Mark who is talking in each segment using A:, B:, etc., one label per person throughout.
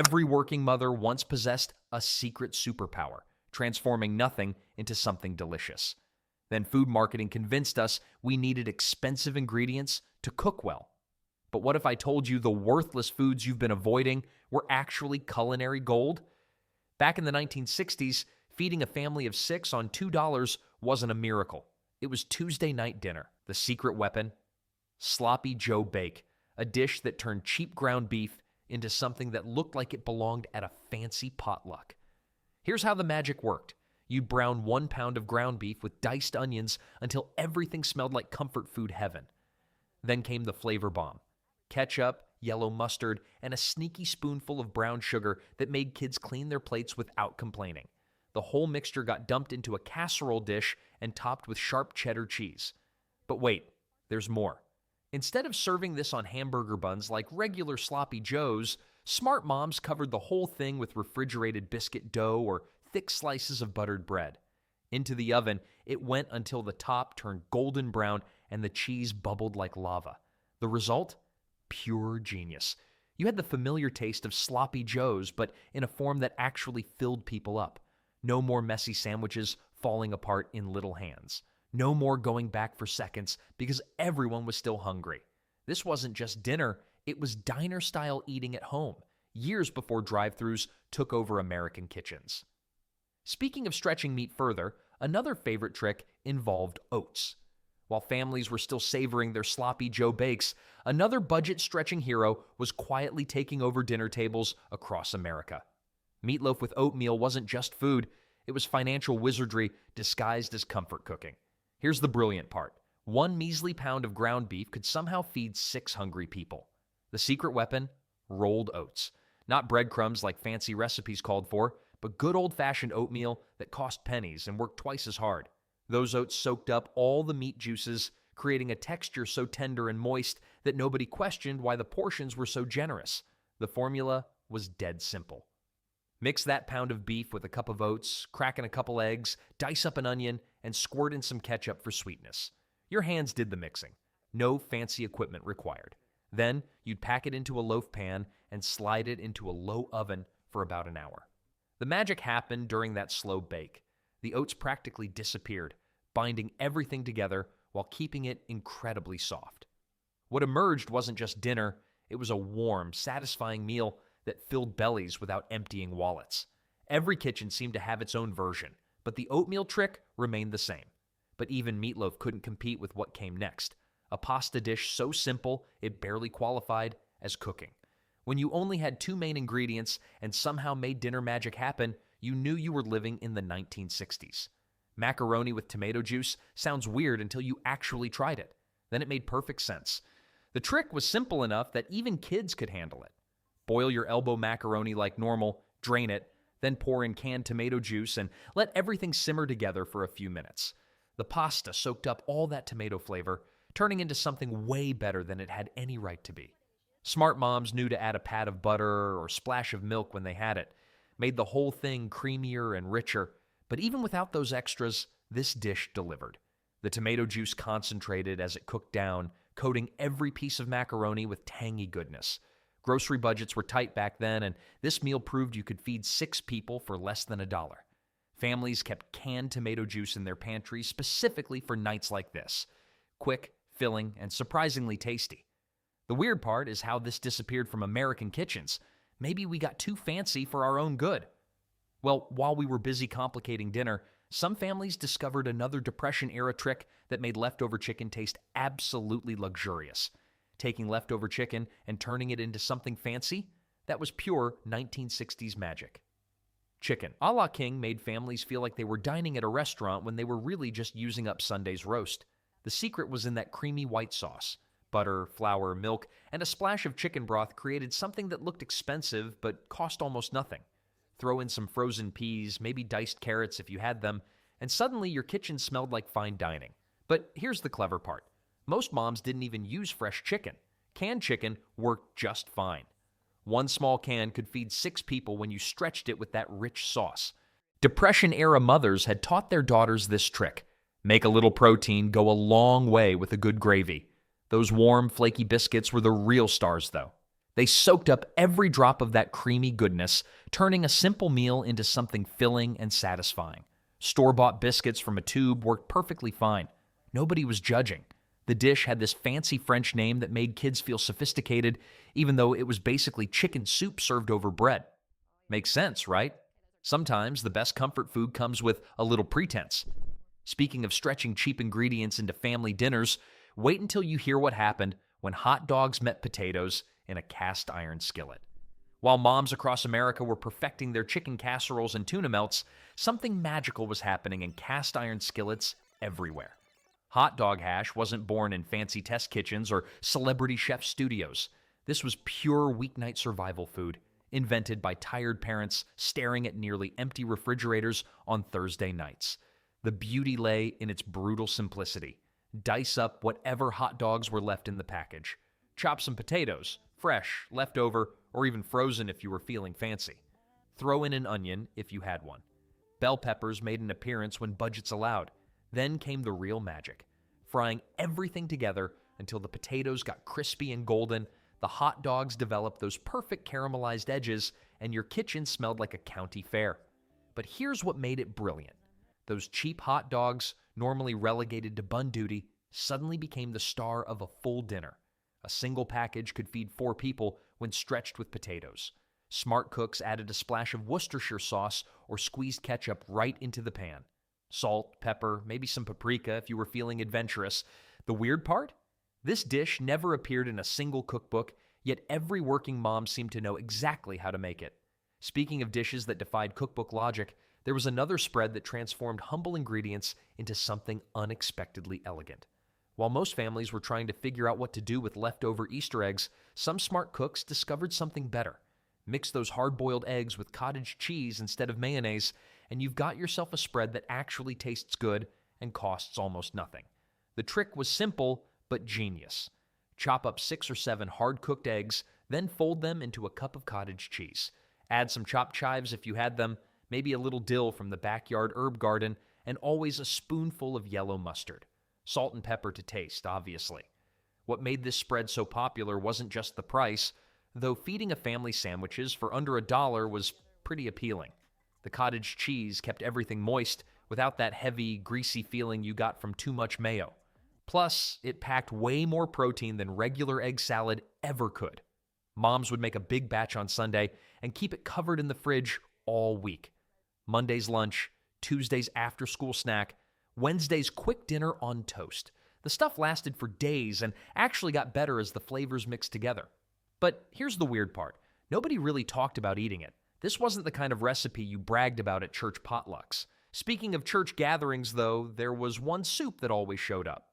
A: Every working mother once possessed a secret superpower, transforming nothing into something delicious. Then food marketing convinced us we needed expensive ingredients to cook well. But what if I told you the worthless foods you've been avoiding were actually culinary gold? Back in the 1960s, feeding a family of 6 on $2 wasn't a miracle. It was Tuesday night dinner, the secret weapon, Sloppy Joe Bake, a dish that turned cheap ground beef into something that looked like it belonged at a fancy potluck. Here's how the magic worked. You'd brown 1 pound of ground beef with diced onions until everything smelled like comfort food heaven. Then came the flavor bomb. Ketchup, yellow mustard, and a sneaky spoonful of brown sugar that made kids clean their plates without complaining. The whole mixture got dumped into a casserole dish and topped with sharp cheddar cheese. But wait, there's more. Instead of serving this on hamburger buns like regular sloppy joes, smart moms covered the whole thing with refrigerated biscuit dough or thick slices of buttered bread. Into the oven, it went until the top turned golden brown and the cheese bubbled like lava. The result? Pure genius. You had the familiar taste of sloppy joes, but in a form that actually filled people up. No more messy sandwiches falling apart in little hands. No more going back for seconds because everyone was still hungry. This wasn't just dinner, it was diner-style eating at home, years before drive-thrus took over American kitchens. Speaking of stretching meat further, another favorite trick involved oats. While families were still savoring their sloppy Joe bakes, another budget-stretching hero was quietly taking over dinner tables across America. Meatloaf with oatmeal wasn't just food, it was financial wizardry disguised as comfort cooking. Here's the brilliant part. 1 measly pound of ground beef could somehow feed 6 hungry people. The secret weapon? Rolled oats. Not breadcrumbs like fancy recipes called for, but good old-fashioned oatmeal that cost pennies and worked twice as hard. Those oats soaked up all the meat juices, creating a texture so tender and moist that nobody questioned why the portions were so generous. The formula was dead simple. Mix that pound of beef with a cup of oats, crack in a couple eggs, dice up an onion, and squirt in some ketchup for sweetness. Your hands did the mixing. No fancy equipment required. Then, you'd pack it into a loaf pan and slide it into a low oven for about an hour. The magic happened during that slow bake. The oats practically disappeared, binding everything together while keeping it incredibly soft. What emerged wasn't just dinner, it was a warm, satisfying meal that filled bellies without emptying wallets. Every kitchen seemed to have its own version, but the oatmeal trick remained the same. But even Meatloaf couldn't compete with what came next, a pasta dish so simple it barely qualified as cooking. When you only had 2 main ingredients and somehow made dinner magic happen, you knew you were living in the 1960s. Macaroni with tomato juice sounds weird until you actually tried it. Then it made perfect sense. The trick was simple enough that even kids could handle it. Boil your elbow macaroni like normal, drain it, then pour in canned tomato juice and let everything simmer together for a few minutes. The pasta soaked up all that tomato flavor, turning into something way better than it had any right to be. Smart moms knew to add a pat of butter or splash of milk when they had it, made the whole thing creamier and richer, but even without those extras, this dish delivered. The tomato juice concentrated as it cooked down, coating every piece of macaroni with tangy goodness. Grocery budgets were tight back then, and this meal proved you could feed 6 people for less than $1. Families kept canned tomato juice in their pantries specifically for nights like this. Quick, filling, and surprisingly tasty. The weird part is how this disappeared from American kitchens. Maybe we got too fancy for our own good. Well, while we were busy complicating dinner, some families discovered another Depression-era trick that made leftover chicken taste absolutely luxurious. Taking leftover chicken and turning it into something fancy, that was pure 1960s magic. Chicken a la King made families feel like they were dining at a restaurant when they were really just using up Sunday's roast. The secret was in that creamy white sauce. Butter, flour, milk, and a splash of chicken broth created something that looked expensive but cost almost nothing. Throw in some frozen peas, maybe diced carrots if you had them, and suddenly your kitchen smelled like fine dining. But here's the clever part. Most moms didn't even use fresh chicken. Canned chicken worked just fine. 1 small can could feed 6 people when you stretched it with that rich sauce. Depression-era mothers had taught their daughters this trick. Make a little protein go a long way with a good gravy. Those warm, flaky biscuits were the real stars, though. They soaked up every drop of that creamy goodness, turning a simple meal into something filling and satisfying. Store-bought biscuits from a tube worked perfectly fine. Nobody was judging. The dish had this fancy French name that made kids feel sophisticated, even though it was basically chicken soup served over bread. Makes sense, right? Sometimes the best comfort food comes with a little pretense. Speaking of stretching cheap ingredients into family dinners, wait until you hear what happened when hot dogs met potatoes in a cast iron skillet. While moms across America were perfecting their chicken casseroles and tuna melts, something magical was happening in cast iron skillets everywhere. Hot dog hash wasn't born in fancy test kitchens or celebrity chef studios. This was pure weeknight survival food, invented by tired parents staring at nearly empty refrigerators on Thursday nights. The beauty lay in its brutal simplicity. Dice up whatever hot dogs were left in the package. Chop some potatoes, fresh, leftover, or even frozen if you were feeling fancy. Throw in an onion if you had one. Bell peppers made an appearance when budgets allowed. Then came the real magic, frying everything together until the potatoes got crispy and golden, the hot dogs developed those perfect caramelized edges, and your kitchen smelled like a county fair. But here's what made it brilliant. Those cheap hot dogs, normally relegated to bun duty, suddenly became the star of a full dinner. A single package could feed 4 people when stretched with potatoes. Smart cooks added a splash of Worcestershire sauce or squeezed ketchup right into the pan. Salt, pepper, maybe some paprika if you were feeling adventurous. The weird part? This dish never appeared in a single cookbook, yet every working mom seemed to know exactly how to make it. Speaking of dishes that defied cookbook logic, there was another spread that transformed humble ingredients into something unexpectedly elegant. While most families were trying to figure out what to do with leftover Easter eggs, some smart cooks discovered something better. Mix those hard-boiled eggs with cottage cheese instead of mayonnaise, and you've got yourself a spread that actually tastes good and costs almost nothing. The trick was simple, but genius. Chop up 6 or 7 hard-cooked eggs, then fold them into a cup of cottage cheese. Add some chopped chives if you had them, maybe a little dill from the backyard herb garden, and always a spoonful of yellow mustard. Salt and pepper to taste, obviously. What made this spread so popular wasn't just the price, though feeding a family sandwiches for under $1 was pretty appealing. The cottage cheese kept everything moist without that heavy, greasy feeling you got from too much mayo. Plus, it packed way more protein than regular egg salad ever could. Moms would make a big batch on Sunday and keep it covered in the fridge all week. Monday's lunch, Tuesday's after-school snack, Wednesday's quick dinner on toast. The stuff lasted for days and actually got better as the flavors mixed together. But here's the weird part. Nobody really talked about eating it. This wasn't the kind of recipe you bragged about at church potlucks. Speaking of church gatherings, though, there was one soup that always showed up.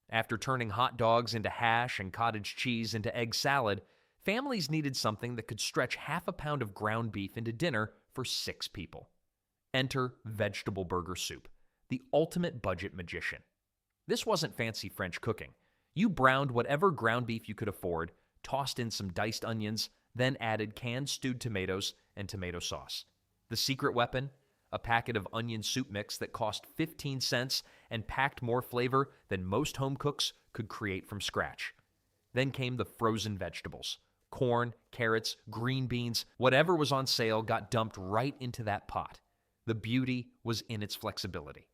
A: After turning hot dogs into hash and cottage cheese into egg salad, families needed something that could stretch half a pound of ground beef into dinner for 6 people. Enter vegetable burger soup, the ultimate budget magician. This wasn't fancy French cooking. You browned whatever ground beef you could afford, tossed in some diced onions, then added canned stewed tomatoes and tomato sauce. The secret weapon? A packet of onion soup mix that cost 15 cents and packed more flavor than most home cooks could create from scratch. Then came the frozen vegetables. Corn, carrots, green beans, whatever was on sale got dumped right into that pot. The beauty was in its flexibility.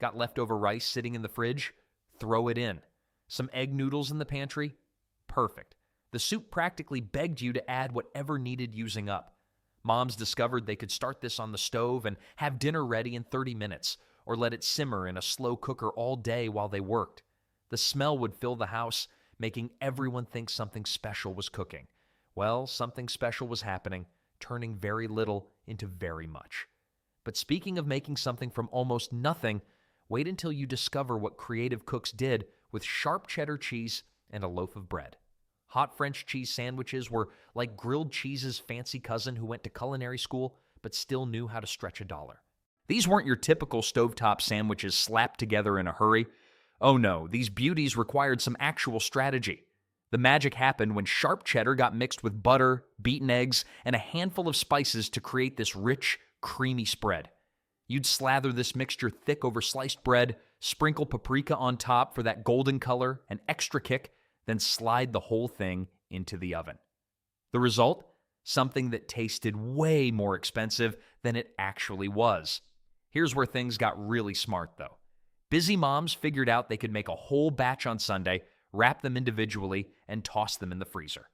A: Got leftover rice sitting in the fridge? Throw it in. Some egg noodles in the pantry? Perfect. The soup practically begged you to add whatever needed using up. Moms discovered they could start this on the stove and have dinner ready in 30 minutes, or let it simmer in a slow cooker all day while they worked. The smell would fill the house, making everyone think something special was cooking. Well, something special was happening, turning very little into very much. But speaking of making something from almost nothing, wait until you discover what creative cooks did with sharp cheddar cheese and a loaf of bread. Hot French cheese sandwiches were like grilled cheese's fancy cousin who went to culinary school but still knew how to stretch $1. These weren't your typical stovetop sandwiches slapped together in a hurry. Oh no, these beauties required some actual strategy. The magic happened when sharp cheddar got mixed with butter, beaten eggs, and a handful of spices to create this rich, creamy spread. You'd slather this mixture thick over sliced bread, sprinkle paprika on top for that golden color and extra kick, then slide the whole thing into the oven. The result? Something that tasted way more expensive than it actually was. Here's where things got really smart, though. Busy moms figured out they could make a whole batch on Sunday, wrap them individually, and toss them in the freezer.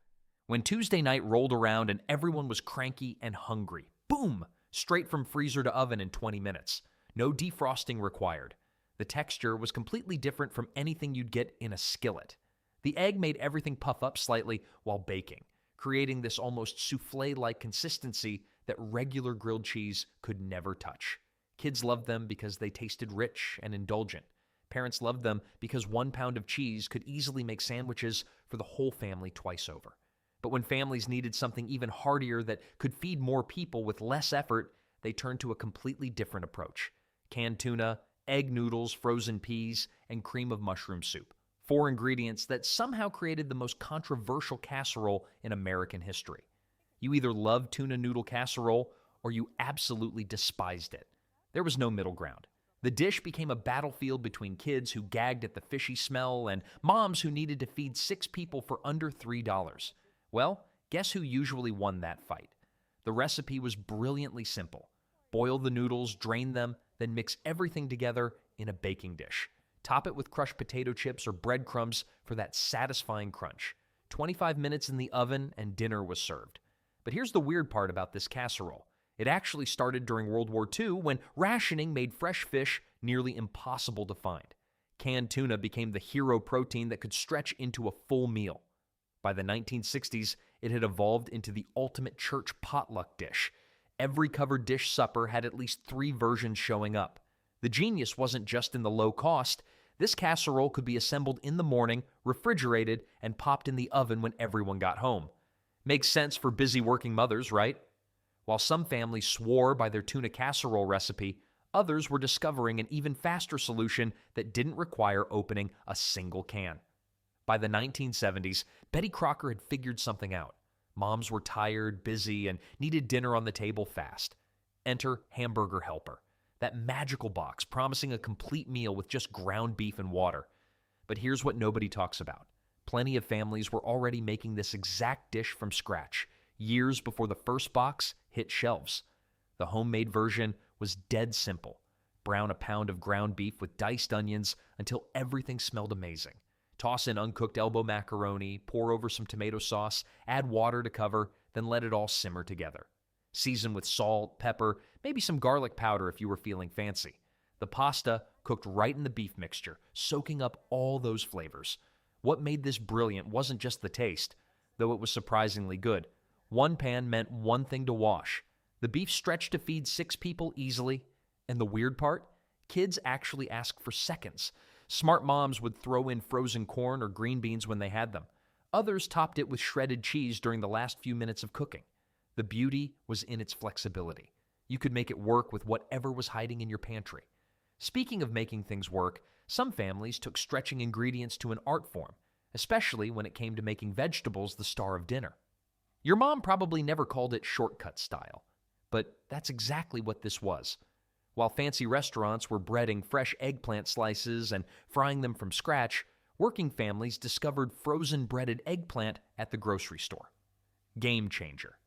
A: When Tuesday night rolled around and everyone was cranky and hungry, boom! Straight from freezer to oven in 20 minutes. No defrosting required. The texture was completely different from anything you'd get in a skillet. The egg made everything puff up slightly while baking, creating this almost soufflé-like consistency that regular grilled cheese could never touch. Kids loved them because they tasted rich and indulgent. Parents loved them because 1 pound of cheese could easily make sandwiches for the whole family twice over. But when families needed something even heartier that could feed more people with less effort, they turned to a completely different approach. Canned tuna, egg noodles, frozen peas, and cream of mushroom soup. 4 ingredients that somehow created the most controversial casserole in American history. You either loved tuna noodle casserole or you absolutely despised it. There was no middle ground. The dish became a battlefield between kids who gagged at the fishy smell and moms who needed to feed 6 people for under $3. Well, guess who usually won that fight? The recipe was brilliantly simple. Boil the noodles, drain them, then mix everything together in a baking dish. Top it with crushed potato chips or breadcrumbs for that satisfying crunch. 25 minutes in the oven and dinner was served. But here's the weird part about this casserole. It actually started during World War II when rationing made fresh fish nearly impossible to find. Canned tuna became the hero protein that could stretch into a full meal. By the 1960s, it had evolved into the ultimate church potluck dish. Every covered dish supper had at least 3 versions showing up. The genius wasn't just in the low cost. This casserole could be assembled in the morning, refrigerated, and popped in the oven when everyone got home. Makes sense for busy working mothers, right? While some families swore by their tuna casserole recipe, others were discovering an even faster solution that didn't require opening a single can. By the 1970s, Betty Crocker had figured something out. Moms were tired, busy, and needed dinner on the table fast. Enter Hamburger Helper, that magical box promising a complete meal with just ground beef and water. But here's what nobody talks about. Plenty of families were already making this exact dish from scratch, years before the first box hit shelves. The homemade version was dead simple. Brown a pound of ground beef with diced onions until everything smelled amazing. Toss in uncooked elbow macaroni, pour over some tomato sauce, add water to cover, then let it all simmer together. Season with salt, pepper, maybe some garlic powder if you were feeling fancy. The pasta cooked right in the beef mixture, soaking up all those flavors. What made this brilliant wasn't just the taste, though it was surprisingly good. 1 pan meant one thing to wash. The beef stretched to feed 6 people easily. And the weird part? Kids actually asked for seconds. Smart moms would throw in frozen corn or green beans when they had them. Others topped it with shredded cheese during the last few minutes of cooking. The beauty was in its flexibility. You could make it work with whatever was hiding in your pantry. Speaking of making things work, some families took stretching ingredients to an art form, especially when it came to making vegetables the star of dinner. Your mom probably never called it shortcut style, but that's exactly what this was. While fancy restaurants were breading fresh eggplant slices and frying them from scratch, working families discovered frozen breaded eggplant at the grocery store. Game changer.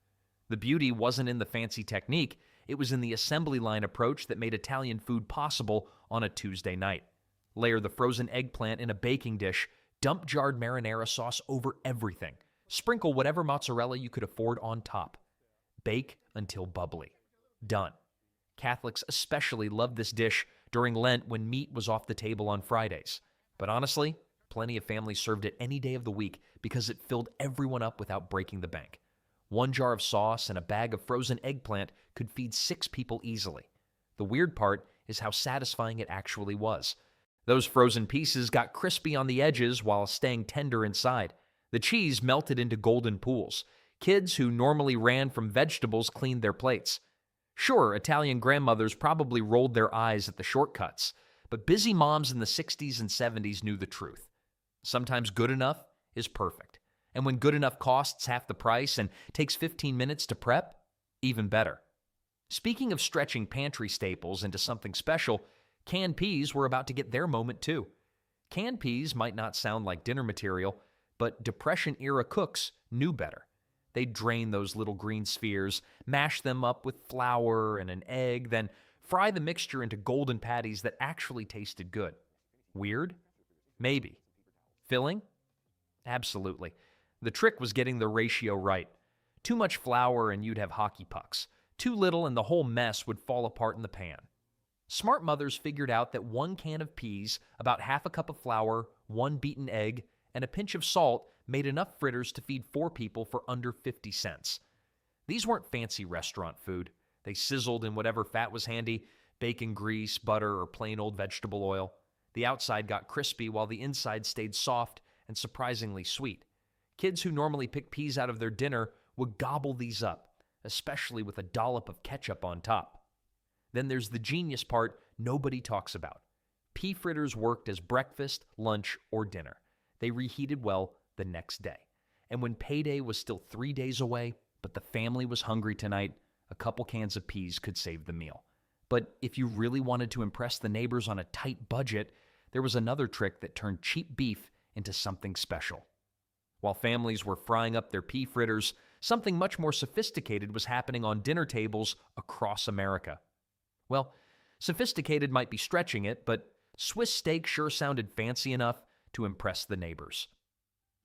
A: The beauty wasn't in the fancy technique, it was in the assembly line approach that made Italian food possible on a Tuesday night. Layer the frozen eggplant in a baking dish, dump jarred marinara sauce over everything. Sprinkle whatever mozzarella you could afford on top. Bake until bubbly. Done. Catholics especially loved this dish during Lent when meat was off the table on Fridays. But honestly, plenty of families served it any day of the week because it filled everyone up without breaking the bank. 1 jar of sauce and a bag of frozen eggplant could feed 6 people easily. The weird part is how satisfying it actually was. Those frozen pieces got crispy on the edges while staying tender inside. The cheese melted into golden pools. Kids who normally ran from vegetables cleaned their plates. Sure, Italian grandmothers probably rolled their eyes at the shortcuts, but busy moms in the 60s and 70s knew the truth. Sometimes good enough is perfect. And when good enough costs half the price and takes 15 minutes to prep, even better. Speaking of stretching pantry staples into something special, canned peas were about to get their moment too. Canned peas might not sound like dinner material, but Depression-era cooks knew better. They'd drain those little green spheres, mash them up with flour and an egg, then fry the mixture into golden patties that actually tasted good. Weird? Maybe. Filling? Absolutely. The trick was getting the ratio right. Too much flour and you'd have hockey pucks. Too little and the whole mess would fall apart in the pan. Smart mothers figured out that 1 can of peas, about half a cup of flour, 1 beaten egg, and a pinch of salt made enough fritters to feed 4 people for under 50 cents. These weren't fancy restaurant food. They sizzled in whatever fat was handy, bacon grease, butter, or plain old vegetable oil. The outside got crispy while the inside stayed soft and surprisingly sweet. Kids who normally pick peas out of their dinner would gobble these up, especially with a dollop of ketchup on top. Then there's the genius part nobody talks about. Pea fritters worked as breakfast, lunch, or dinner. They reheated well the next day. And when payday was still 3 days away, but the family was hungry tonight, a couple cans of peas could save the meal. But if you really wanted to impress the neighbors on a tight budget, there was another trick that turned cheap beef into something special. While families were frying up their pea fritters, something much more sophisticated was happening on dinner tables across America. Well, sophisticated might be stretching it, but Swiss steak sure sounded fancy enough to impress the neighbors.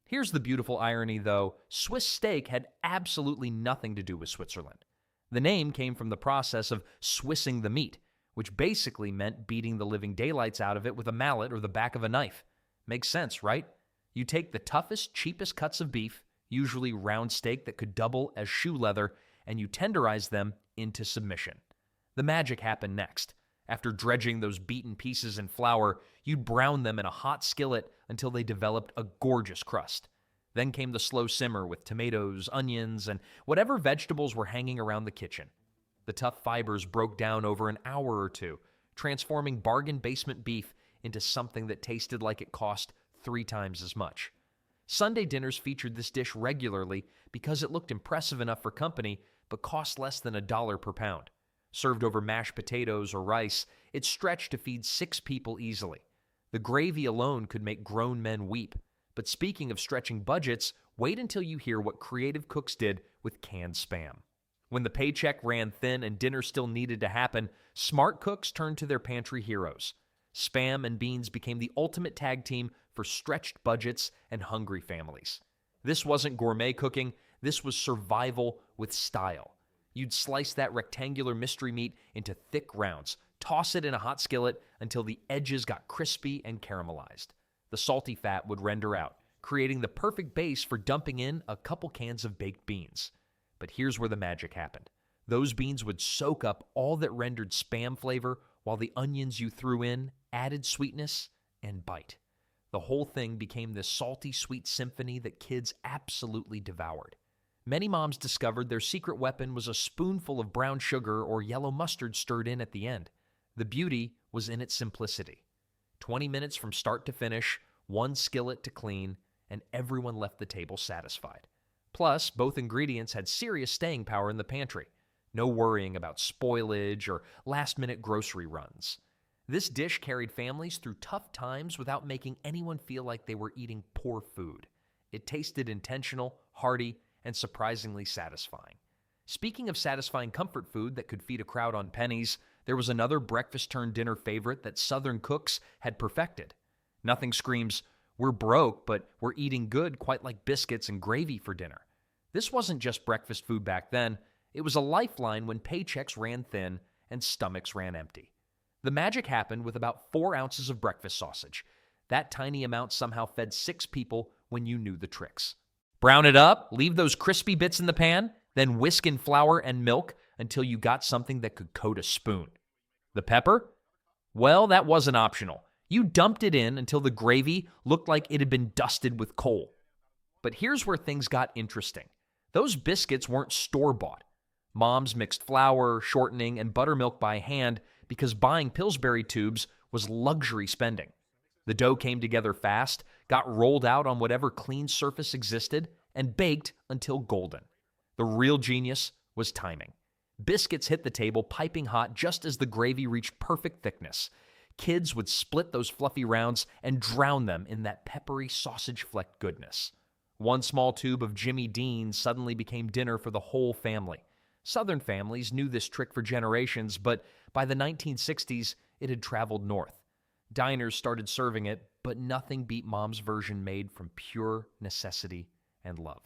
A: Here's the beautiful irony, though. Swiss steak had absolutely nothing to do with Switzerland. The name came from the process of Swissing the meat, which basically meant beating the living daylights out of it with a mallet or the back of a knife. Makes sense, right? You take the toughest, cheapest cuts of beef, usually round steak that could double as shoe leather, and you tenderize them into submission. The magic happened next. After dredging those beaten pieces in flour, you'd brown them in a hot skillet until they developed a gorgeous crust. Then came the slow simmer with tomatoes, onions, and whatever vegetables were hanging around the kitchen. The tough fibers broke down over an hour or two, transforming bargain basement beef into something that tasted like it cost 3 times as much. Sunday dinners featured this dish regularly because it looked impressive enough for company, but cost less than $1 per pound. Served over mashed potatoes or rice, it stretched to feed 6 people easily. The gravy alone could make grown men weep. But speaking of stretching budgets, wait until you hear what creative cooks did with canned Spam. When the paycheck ran thin and dinner still needed to happen, smart cooks turned to their pantry heroes. Spam and beans became the ultimate tag team for stretched budgets and hungry families. This wasn't gourmet cooking, this was survival with style. You'd slice that rectangular mystery meat into thick rounds, toss it in a hot skillet until the edges got crispy and caramelized. The salty fat would render out, creating the perfect base for dumping in a couple cans of baked beans. But here's where the magic happened. Those beans would soak up all that rendered Spam flavor, while the onions you threw in added sweetness and bite. The whole thing became this salty, sweet symphony that kids absolutely devoured. Many moms discovered their secret weapon was a spoonful of brown sugar or yellow mustard stirred in at the end. The beauty was in its simplicity. 20 minutes from start to finish, 1 skillet to clean, and everyone left the table satisfied. Plus, both ingredients had serious staying power in the pantry. No worrying about spoilage or last-minute grocery runs. This dish carried families through tough times without making anyone feel like they were eating poor food. It tasted intentional, hearty, and surprisingly satisfying. Speaking of satisfying comfort food that could feed a crowd on pennies, there was another breakfast-turned-dinner favorite that Southern cooks had perfected. Nothing screams, "We're broke, but we're eating good," quite like biscuits and gravy for dinner. This wasn't just breakfast food back then. It was a lifeline when paychecks ran thin and stomachs ran empty. The magic happened with about 4 ounces of breakfast sausage. That tiny amount somehow fed 6 people when you knew the tricks. Brown it up, leave those crispy bits in the pan, then whisk in flour and milk until you got something that could coat a spoon. The pepper? Well, that wasn't optional. You dumped it in until the gravy looked like it had been dusted with coal. But here's where things got interesting. Those biscuits weren't store-bought. Moms mixed flour, shortening, and buttermilk by hand because buying Pillsbury tubes was luxury spending. The dough came together fast, got rolled out on whatever clean surface existed, and baked until golden. The real genius was timing. Biscuits hit the table piping hot just as the gravy reached perfect thickness. Kids would split those fluffy rounds and drown them in that peppery sausage-flecked goodness. One small tube of Jimmy Dean suddenly became dinner for the whole family. Southern families knew this trick for generations, but by the 1960s, it had traveled north. Diners started serving it, but nothing beat Mom's version made from pure necessity and love.